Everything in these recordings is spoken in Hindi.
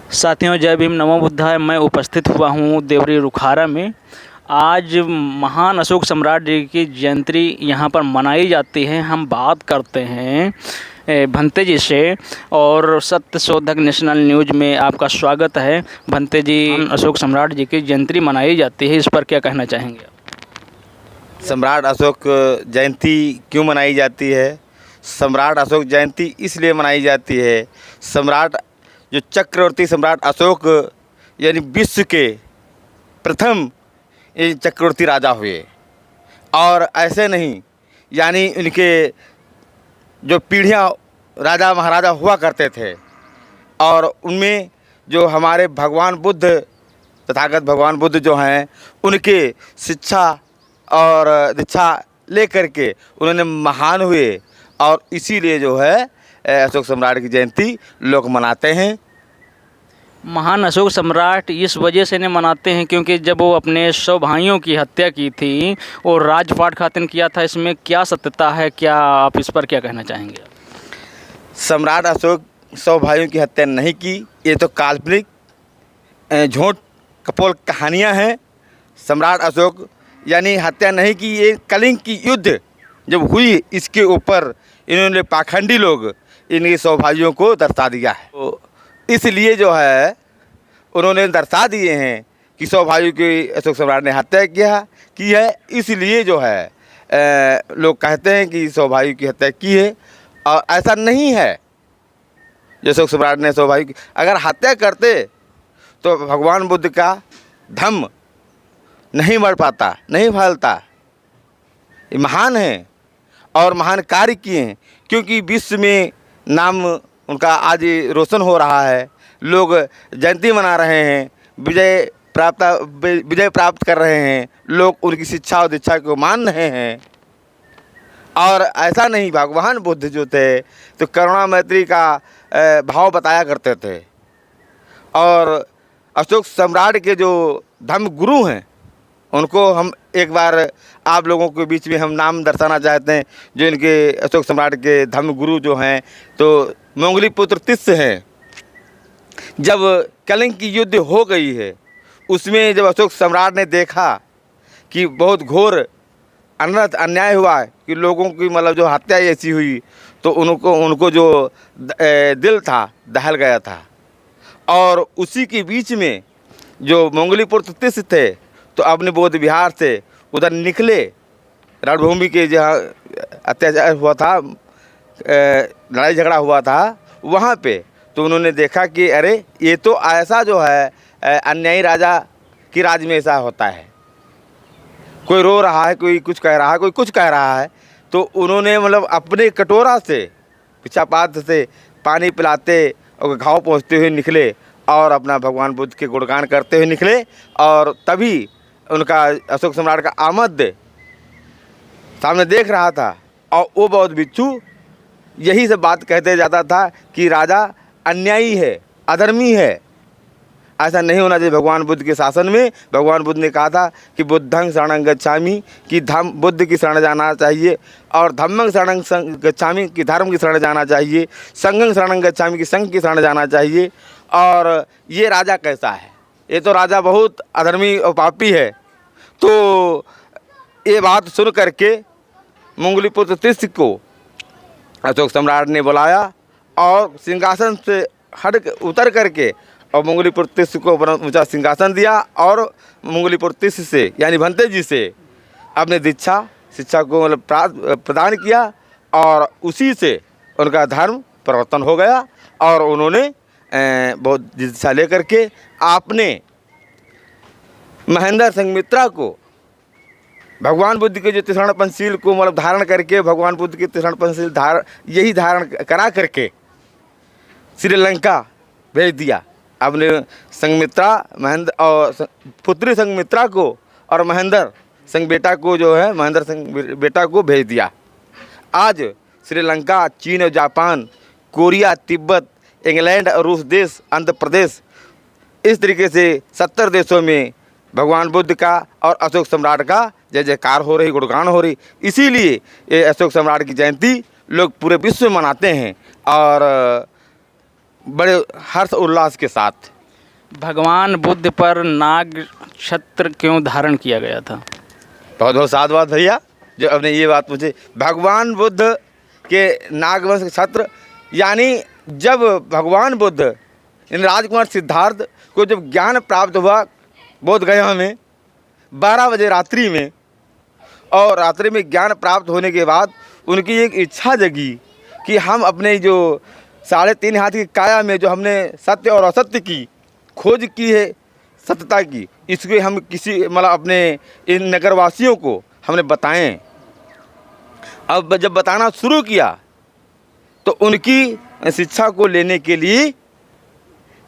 साथियों, जय भीम, नमो बुद्धाय। मैं उपस्थित हुआ हूँ देवरी रुखारा में। आज महान अशोक सम्राट जी की जयंती यहाँ पर मनाई जाती है। हम बात करते हैं भंते जी से और सत्य शोधक नेशनल न्यूज़ में आपका स्वागत है। भंते जी, अशोक सम्राट जी की जयंती मनाई जाती है, इस पर क्या कहना चाहेंगे? सम्राट अशोक जयंती क्यों मनाई जाती है? सम्राट अशोक जयंती इसलिए मनाई जाती है, सम्राट जो चक्रवर्ती सम्राट अशोक यानी विश्व के प्रथम ये चक्रवर्ती राजा हुए। और ऐसे नहीं, यानी इनके जो पीढ़ियाँ राजा महाराजा हुआ करते थे और उनमें जो हमारे भगवान बुद्ध, तथागत भगवान बुद्ध जो हैं, उनके शिक्षा और दीक्षा ले करके उन्होंने महान हुए। और इसीलिए जो है अशोक सम्राट की जयंती लोग मनाते हैं। महान अशोक सम्राट इस वजह से नहीं मनाते हैं क्योंकि जब वो अपने 100 भाइयों की हत्या की थी और राजपाट खातिर किया था, इसमें क्या सत्यता है? क्या आप इस पर क्या कहना चाहेंगे? सम्राट अशोक 100 भाइयों की हत्या नहीं की, ये तो काल्पनिक झूठ कपोल कहानियाँ हैं। सम्राट अशोक यानी हत्या नहीं की, ये कलिंग की युद्ध जब हुई इसके ऊपर इन्होंने पाखंडी लोग इनके 100 भाइयों को दर्शा दिया है। तो इसलिए जो है उन्होंने दर्शा दिए हैं कि 100 भाइयों की अशोक सम्राट ने हत्या की है। इसलिए जो है लोग कहते हैं कि 100 भाइयों की हत्या की है, और ऐसा नहीं है। जो अशोक सम्राट ने 100 भाइयों की अगर हत्या करते तो भगवान बुद्ध का धम्म नहीं बढ़ पाता, नहीं फैलता। ये महान हैं और महान कार्य किए हैं, क्योंकि विश्व में नाम उनका आज रोशन हो रहा है। लोग जयंती मना रहे हैं, विजय प्राप्त कर रहे हैं, लोग उनकी शिक्षा और दीक्षा को मान रहे हैं। और ऐसा नहीं, भगवान बुद्ध जो थे तो करुणा मैत्री का भाव बताया करते थे। और अशोक सम्राट के जो धर्म गुरु हैं, उनको हम एक बार आप लोगों के बीच में हम नाम दर्शाना चाहते हैं। जो इनके अशोक सम्राट के धर्म गुरु जो हैं, तो मोंगली पुत्र तिस्य हैं। जब कलिंग की युद्ध हो गई है, उसमें जब अशोक सम्राट ने देखा कि बहुत घोर अनर्थ अन्याय हुआ है, कि लोगों की मतलब जो हत्या ऐसी हुई, तो उनको जो दिल था दहल गया था। और उसी के बीच में जो मोंगली पुत्र तिस्य थे, तो अपने बौद्ध विहार से उधर निकले, रणभूमि के जहाँ अत्याचार हुआ था, लड़ाई झगड़ा हुआ था, वहाँ पे तो उन्होंने देखा कि अरे ये तो ऐसा जो है अन्यायी राजा की राज में ऐसा होता है। कोई रो रहा है, कोई कुछ कह रहा है, कोई कुछ कह रहा है, तो उन्होंने मतलब अपने कटोरा से, पिछापात से पानी पिलाते और घाव पहुँचते हुए निकले और अपना भगवान बुद्ध के गुणगान करते हुए निकले। और तभी उनका अशोक सम्राट का आमद सामने देख रहा था, और वो बौद्ध भिक्षु यही सब बात कहते जाता था कि राजा अन्यायी है, अधर्मी है। ऐसा नहीं होना चाहिए। भगवान बुद्ध के शासन में भगवान बुद्ध ने कहा था कि बुद्धं शरणं गच्छामि, कि धम्म बुद्ध की शरण जाना चाहिए, और धम्मं शरणं गच्छामि कि धर्म की शरण जाना चाहिए, संघं शरणं गच्छामि कि संघ की शरण जाना चाहिए। और ये राजा कैसा है? ये तो राजा बहुत अधर्मी और पापी है। तो ये बात सुन करके मोंगली पुत्र तिस्य को अशोक सम्राट ने बुलाया और सिंहासन से उतर करके और मोंगली पुत्र तिस्य को अपना ऊंचा सिंहासन दिया, और मोंगली पुत्र तिस्य से यानी भंते जी से अपने शिक्षा को मतलब प्रदान किया। और उसी से उनका धर्म परिवर्तन हो गया, और उन्होंने बहुत दीक्षा लेकर के आपने महेंद्र संघमित्रा को भगवान बुद्ध के जो तीक्ष्ण पंचशील को मतलब धारण करके, भगवान बुद्ध के तीक्ष्ण पंचशील यही धारण करा करके श्रीलंका भेज दिया। अपने संघमित्रा महेंद्र और पुत्री संघमित्रा को और महेंद्र संघ बेटा को जो है महेंद्र संघ बेटा को भेज दिया। आज श्रीलंका, चीन और जापान, कोरिया, तिब्बत, इंग्लैंड और रूस देश, आंध्र प्रदेश, इस तरीके से 70 देशों में भगवान बुद्ध का और अशोक सम्राट का जय जयकार हो रही, गुणगान हो रही। इसीलिए ये अशोक सम्राट की जयंती लोग पूरे विश्व में मनाते हैं, और बड़े हर्ष उल्लास के साथ। भगवान बुद्ध पर नाग छत्र क्यों धारण किया गया था? बहुत बहुत साधुवाद भैया जो आपने ये बात पूछी। भगवान बुद्ध के नागवंश छत्र, यानी जब भगवान बुद्ध इन राजकुमार सिद्धार्थ को जब ज्ञान प्राप्त हुआ बोध गया में 12 बजे रात्रि में, और रात्रि में ज्ञान प्राप्त होने के बाद उनकी एक इच्छा जगी कि हम अपने जो 3.5 हाथ की काया में जो हमने सत्य और असत्य की खोज की है, सत्यता की, इसको हम किसी मतलब अपने इन नगरवासियों को हमने बताएं। अब जब बताना शुरू किया तो उनकी शिक्षा को लेने के लिए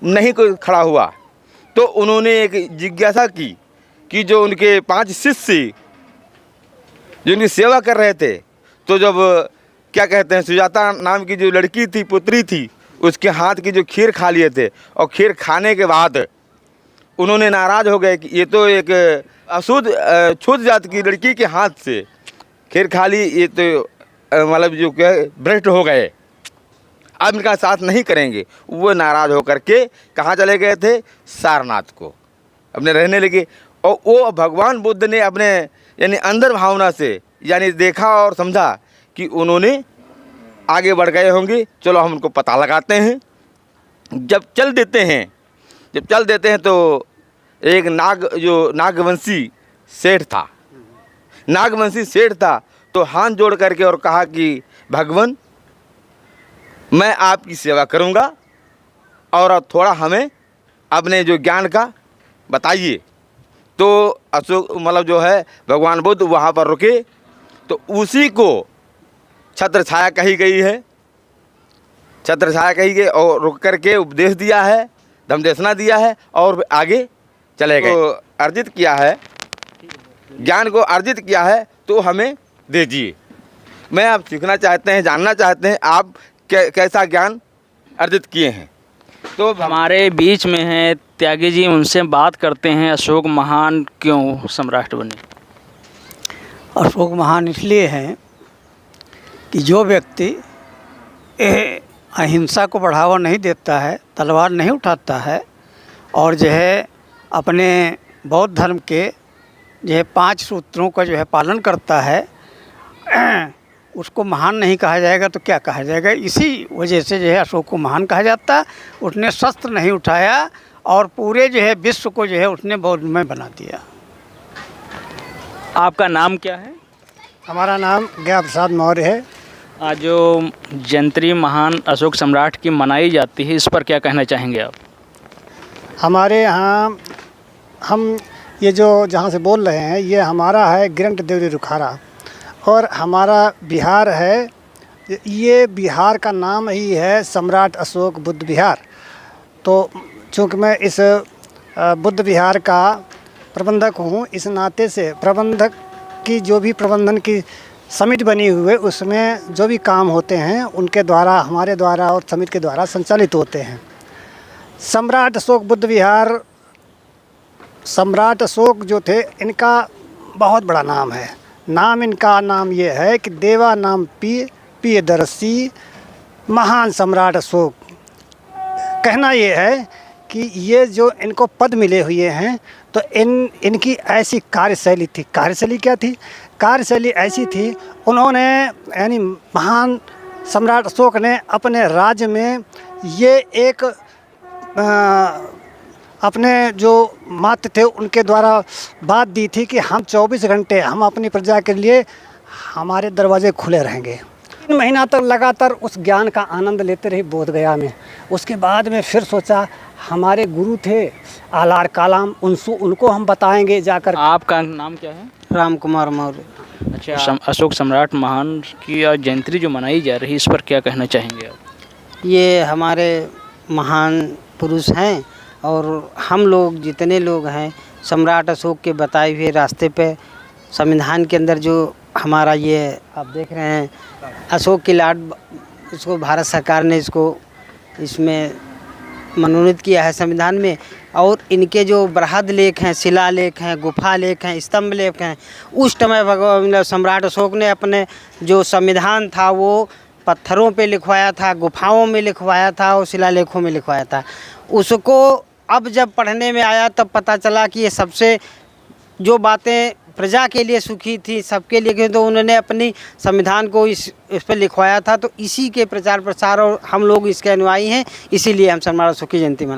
नहीं कोई खड़ा हुआ, तो उन्होंने एक जिज्ञासा की कि जो उनके 5 शिष्य जो उनकी सेवा कर रहे थे, तो जब क्या कहते हैं सुजाता नाम की जो लड़की थी, पुत्री थी, उसके हाथ की जो खीर खा लिए थे, और खीर खाने के बाद उन्होंने नाराज़ हो गए कि ये तो एक अशुद्ध छूत जात की लड़की के हाथ से खीर खा ली, ये तो मतलब जो क्या भ्रष्ट हो गए, अब इनका साथ नहीं करेंगे। वो नाराज़ होकर के कहाँ चले गए थे? सारनाथ को अपने रहने लगे। और वो भगवान बुद्ध ने अपने यानी अंदर भावना से यानी देखा और समझा कि उन्होंने आगे बढ़ गए होंगे, चलो हम उनको पता लगाते हैं। जब चल देते हैं तो एक नागवंशी सेठ था, तो हाथ जोड़ करके और कहा कि भगवान मैं आपकी सेवा करूंगा और थोड़ा हमें अपने जो ज्ञान का बताइए। तो अशोक मतलब जो है भगवान बुद्ध वहाँ पर रुके, तो उसी को छत्र छाया कही गई और रुक करके उपदेश दिया है, धम्मदेशना दिया है और आगे चले गए। तो अर्जित किया है, ज्ञान को अर्जित किया है, तो हमें दीजिए। मैं आप सीखना चाहते हैं, जानना चाहते हैं आप कैसा ज्ञान अर्जित किए हैं। तो हमारे बीच में हैं त्यागी जी, उनसे बात करते हैं। अशोक महान क्यों सम्राट बने? अशोक महान इसलिए हैं कि जो व्यक्ति अहिंसा को बढ़ावा नहीं देता है, तलवार नहीं उठाता है, और जो है अपने बौद्ध धर्म के जो है 5 सूत्रों का जो है पालन करता है, उसको महान नहीं कहा जाएगा तो क्या कहा जाएगा। इसी वजह से जो है अशोक को महान कहा जाता है। उसने शस्त्र नहीं उठाया और पूरे जो है विश्व को जो है उसने बौद्धमय बना दिया। आपका नाम क्या है? हमारा नाम गया प्रसाद मौर्य है। आज जो जयंती महान अशोक सम्राट की मनाई जाती है, इस पर क्या कहना चाहेंगे आप? हमारे यहाँ हम ये जो जहाँ से बोल रहे हैं, ये हमारा है गिरंट देवरी रुखारा, और हमारा बिहार है, ये बिहार का नाम ही है सम्राट अशोक बुद्ध विहार। तो चूँकि मैं इस बुद्ध विहार का प्रबंधक हूँ, इस नाते से प्रबंधक की जो भी प्रबंधन की समिति बनी हुई है, उसमें जो भी काम होते हैं उनके द्वारा, हमारे द्वारा और समिति के द्वारा संचालित होते हैं। सम्राट अशोक बुद्ध विहार, सम्राट अशोक जो थे, इनका बहुत बड़ा नाम है। इनका नाम ये है कि देवा नाम पियदर्शी महान सम्राट अशोक। कहना ये है कि ये जो इनको पद मिले हुए हैं, तो इनकी ऐसी कार्यशैली थी। कार्यशैली क्या थी? कार्यशैली ऐसी थी, उन्होंने यानी महान सम्राट अशोक ने अपने राज्य में ये एक अपने जो मात्र थे उनके द्वारा बात दी थी कि हम 24 घंटे हम अपनी प्रजा के लिए, हमारे दरवाजे खुले रहेंगे। 3 महीना तक लगातार उस ज्ञान का आनंद लेते रहे बोध गया में। उसके बाद में फिर सोचा हमारे गुरु थे आलार कालाम, उनको हम बताएंगे जाकर। आपका नाम क्या है? राम कुमार मौर्य। अच्छा, अशोक सम्राट महान की जयंती जो मनाई जा रही है, इस पर क्या कहना चाहेंगे आप? ये हमारे महान पुरुष हैं, और हम लोग जितने लोग हैं सम्राट अशोक के बताए हुए रास्ते पे, संविधान के अंदर जो हमारा ये आप देख रहे हैं अशोक की लाड, इसको भारत सरकार ने इसमें मनोनीत किया है संविधान में। और इनके जो बृहद लेख हैं, शिला लेख हैं, गुफा लेख हैं, स्तंभ लेख हैं, उस समय भगवान सम्राट अशोक ने अपने जो संविधान था वो पत्थरों पे लिखवाया था, गुफाओं में लिखवाया था और शिलालेखों में लिखवाया था। उसको अब जब पढ़ने में आया तब पता चला कि ये सबसे जो बातें प्रजा के लिए सुखी थी, सबके लिए, तो उन्होंने अपनी संविधान को इस पर लिखवाया था। तो इसी के प्रचार प्रसार और हम लोग इसके अनुयायी हैं, इसीलिए हम सम्राट अशोक की जयंती मनाते हैं।